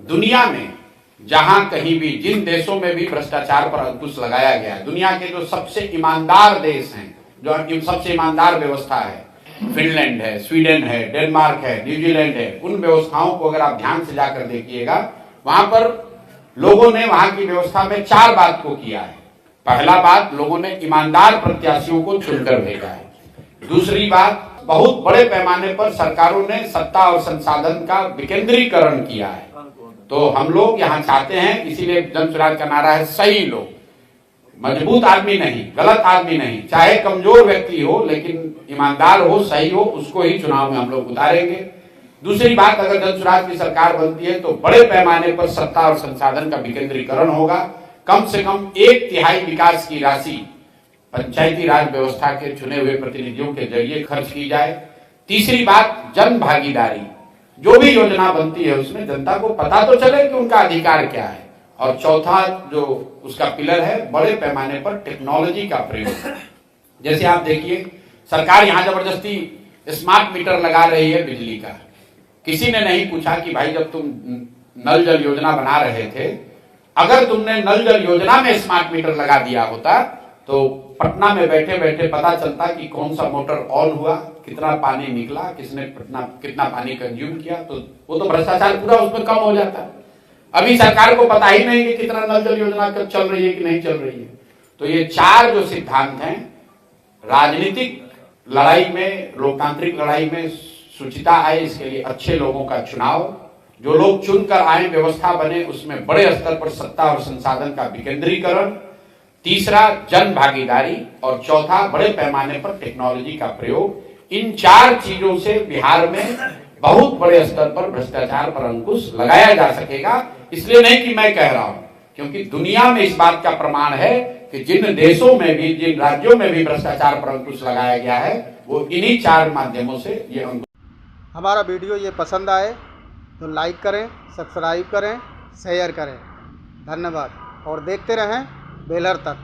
दुनिया में जहां कहीं भी, जिन देशों में भी भ्रष्टाचार पर अंकुश लगाया गया, दुनिया के जो सबसे ईमानदार देश हैं, जो सबसे ईमानदार व्यवस्था है, फिनलैंड है, स्वीडन है, डेनमार्क है, न्यूजीलैंड है, उन व्यवस्थाओं को अगर आप ध्यान से जाकर देखिएगा, वहां पर लोगों ने वहां की व्यवस्था में 4 बात को किया है। पहला बात, लोगों ने ईमानदार प्रत्याशियों को चुनकर भेजा है। दूसरी बात, बहुत बड़े पैमाने पर सरकारों ने सत्ता और संसाधन का विकेंद्रीकरण किया है। तो हम लोग यहाँ चाहते हैं, इसीलिए जन सुराज का नारा है, सही लोग, मजबूत आदमी नहीं, गलत आदमी नहीं, चाहे कमजोर व्यक्ति हो लेकिन ईमानदार हो, सही हो, उसको ही चुनाव में हम लोग उतारेंगे। दूसरी बात, अगर जन सुराज की सरकार बनती है तो बड़े पैमाने पर सत्ता और संसाधन का विकेंद्रीकरण होगा। कम से कम 1/3 विकास की राशि पंचायती राज व्यवस्था के चुने हुए प्रतिनिधियों के जरिए खर्च की जाए। तीसरी बात, जन भागीदारी, जो भी योजना बनती है उसमें जनता को पता तो चले कि उनका अधिकार क्या है। और चौथा जो उसका पिलर है, बड़े पैमाने पर टेक्नोलॉजी का प्रयोग। जैसे आप देखिए, सरकार यहां जबरदस्ती स्मार्ट मीटर लगा रही है बिजली का। किसी ने नहीं पूछा कि भाई जब तुम नल जल योजना बना रहे थे, अगर तुमने नल जल योजना में स्मार्ट मीटर लगा दिया होता तो पटना में बैठे बैठे पता चलता कि कौन सा मोटर ऑन हुआ, कितना पानी निकला, किसने कितना पानी कंज्यूम किया, तो वो तो भ्रष्टाचार पूरा उसमें कम हो जाता। अभी सरकार को पता ही नहीं कि कितना नल जल योजना चल रही है कि नहीं चल रही है। तो ये 4 जो सिद्धांत हैं, राजनीतिक लड़ाई में, लोकतांत्रिक लड़ाई में शुचिता आए, इसके लिए अच्छे लोगों का चुनाव, जो लोग चुनकर आए, व्यवस्था बने, उसमें बड़े स्तर पर सत्ता और संसाधन का विकेंद्रीकरण, तीसरा जन भागीदारी, और चौथा बड़े पैमाने पर टेक्नोलॉजी का प्रयोग। इन 4 चीजों से बिहार में बहुत बड़े स्तर पर भ्रष्टाचार पर अंकुश लगाया जा सकेगा। इसलिए नहीं कि मैं कह रहा हूं, क्योंकि दुनिया में इस बात का प्रमाण है कि जिन देशों में भी, जिन राज्यों में भी भ्रष्टाचार पर अंकुश लगाया गया है, वो इन्हीं 4 माध्यमों से ये अंकुश। हमारा वीडियो ये पसंद आए तो लाइक करें, सब्सक्राइब करें, शेयर करें। धन्यवाद और देखते रहें बेलर तक।